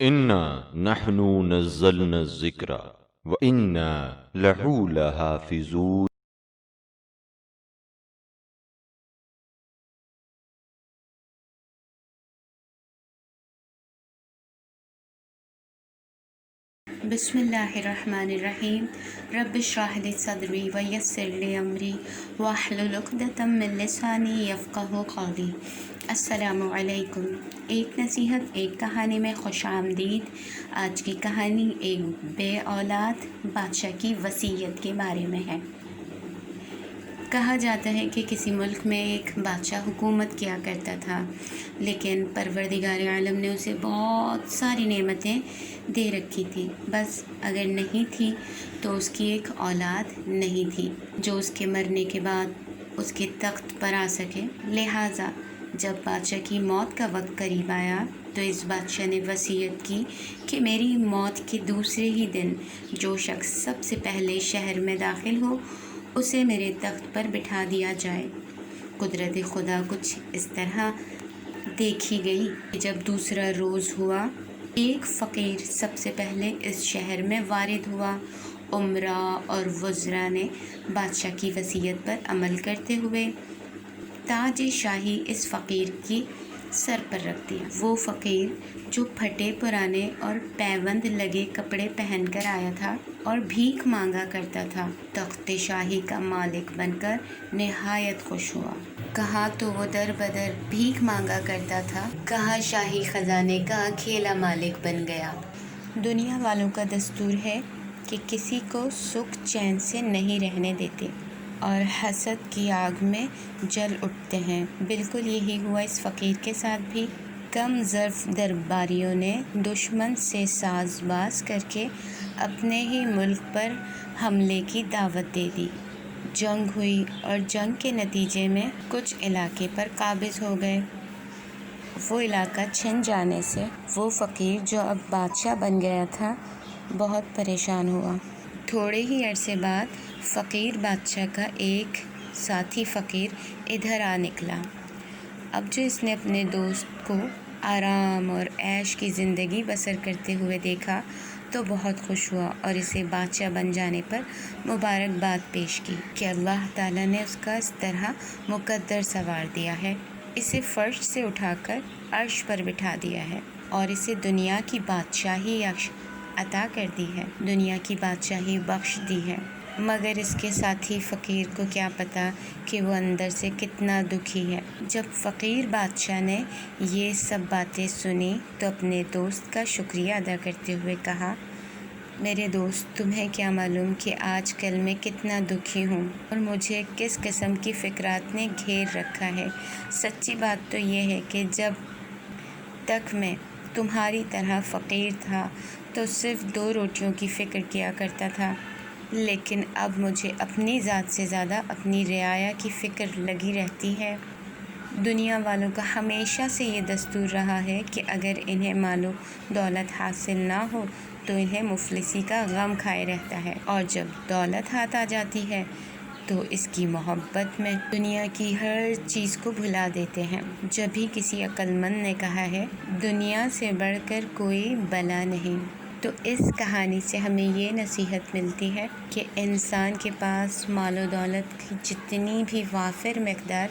इन्ना नहनु नज़्ज़लना ज़िक्रा व इन्ना लहू लहाफ़िज़ून। बिस्मिल्लाहिर्रहमानिर्रहीम। रब्बिश्रह ली सदरी व यस्सिर ली अमरी वहलुल उक़दतम मिन लिसानी यफ़क़हू क़ौली। अस्सलामु अलैकुम। एक नसीहत एक कहानी में खुश आमदीद। आज की कहानी एक बे औलाद बादशाह की वसीयत के बारे में है। कहा जाता है कि किसी मुल्क में एक बादशाह हुकूमत किया करता था, लेकिन परवरदिगार आलम ने उसे बहुत सारी नेमतें दे रखी थी। बस अगर नहीं थी तो उसकी एक औलाद नहीं थी जो उसके मरने के बाद उसके तख्त पर आ सके। लिहाजा जब बादशाह की मौत का वक्त करीब आया तो इस बादशाह ने वसीयत की कि मेरी मौत के दूसरे ही दिन जो शख्स सबसे पहले शहर में दाखिल हो उसे मेरे तख्त पर बिठा दिया जाए। कुदरत खुदा कुछ इस तरह देखी गई कि जब दूसरा रोज़ हुआ, एक फ़कीर सबसे पहले इस शहर में वारिद हुआ। उमरा और वज़रा ने बादशाह की वसीयत पर अमल करते हुए ताज शाही इस फ़कीर की सर पर रख दिया। वो फ़कीर जो फटे पुराने और पैबंद लगे कपड़े पहनकर आया था और भीख मांगा करता था, तख्त शाही का मालिक बनकर निहायत खुश हुआ। कहाँ तो वो दर बदर भीख मांगा करता था, कहाँ शाही खजाने का अकेला मालिक बन गया। दुनिया वालों का दस्तूर है कि किसी को सुख चैन से नहीं रहने देते और हसद की आग में जल उठते हैं। बिल्कुल यही हुआ इस फ़कीर के साथ भी। कम ज़र्फ़ दरबारियों ने दुश्मन से साज़बाज करके अपने ही मुल्क पर हमले की दावत दे दी। जंग हुई और जंग के नतीजे में कुछ इलाके पर काबिज़ हो गए। वो इलाका छिन जाने से वो फ़कीर जो अब बादशाह बन गया था बहुत परेशान हुआ। थोड़े ही अरसे बाद फ़कीर बादशाह का एक साथी फ़कीर इधर आ निकला। अब जो इसने अपने दोस्त को आराम और ऐश की ज़िंदगी बसर करते हुए देखा तो बहुत खुश हुआ और इसे बादशाह बन जाने पर मुबारकबाद पेश की कि अल्लाह ताला ने उसका इस तरह मुकद्दर सवार दिया है, इसे फ़र्श से उठाकर अर्श पर बिठा दिया है और इसे दुनिया की बादशाही अता कर दी है, दुनिया की बादशाही बख्श दी है। मगर इसके साथी फ़कीर को क्या पता कि वो अंदर से कितना दुखी है। जब फ़कीर बादशाह ने ये सब बातें सुनी तो अपने दोस्त का शुक्रिया अदा करते हुए कहा, मेरे दोस्त, तुम्हें क्या मालूम कि आजकल मैं कितना दुखी हूँ और मुझे किस किस्म की फ़िक्रात ने घेर रखा है। सच्ची बात तो ये है कि जब तक मैं तुम्हारी तरह फ़कीर था तो सिर्फ़ 2 रोटियों की फ़िक्र किया करता था, लेकिन अब मुझे अपनी ज़ात से ज़्यादा अपनी रियाया की फ़िक्र लगी रहती है। दुनिया वालों का हमेशा से ये दस्तूर रहा है कि अगर इन्हें मालो दौलत हासिल ना हो तो इन्हें मुफलिसी का गम खाए रहता है, और जब दौलत हाथ आ जाती है तो इसकी मोहब्बत में दुनिया की हर चीज़ को भुला देते हैं। जब भी किसी अक्लमंद ने कहा है, दुनिया से बढ़कर कोई बला नहीं, तो इस कहानी से हमें ये नसीहत मिलती है कि इंसान के पास मालो दौलत की जितनी भी वाफिर मकदार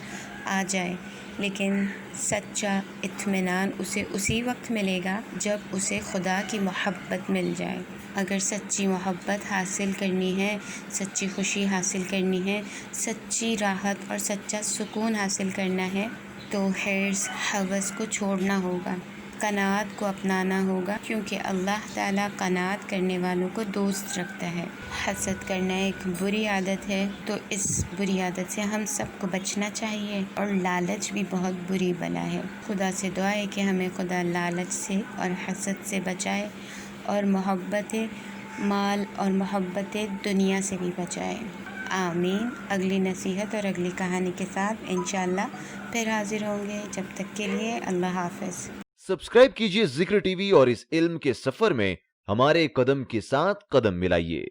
आ जाए, लेकिन सच्चा इत्मीनान उसे उसी वक्त मिलेगा जब उसे खुदा की मोहब्बत मिल जाए। अगर सच्ची मोहब्बत हासिल करनी है, सच्ची खुशी हासिल करनी है, सच्ची राहत और सच्चा सुकून हासिल करना है तो हिर्स हवस को छोड़ना होगा, कनात को अपनाना होगा, क्योंकि अल्लाह ताला कनात करने वालों को दोस्त रखता है। हसद करना एक बुरी आदत है, तो इस बुरी आदत से हम सबको बचना चाहिए, और लालच भी बहुत बुरी बला है। खुदा से दुआ है कि हमें खुदा लालच से और हसद से बचाए और मोहब्बत माल और मोहब्बत दुनिया से भी बचाए। आमीन। अगली नसीहत और अगली कहानी के साथ इंशाअल्लाह फिर हाजिर होंगे। जब तक के लिए अल्लाह हाफ़िज़। सब्सक्राइब कीजिए जिक्र टीवी और इस इल्म के सफर में हमारे कदम के साथ कदम मिलाइए।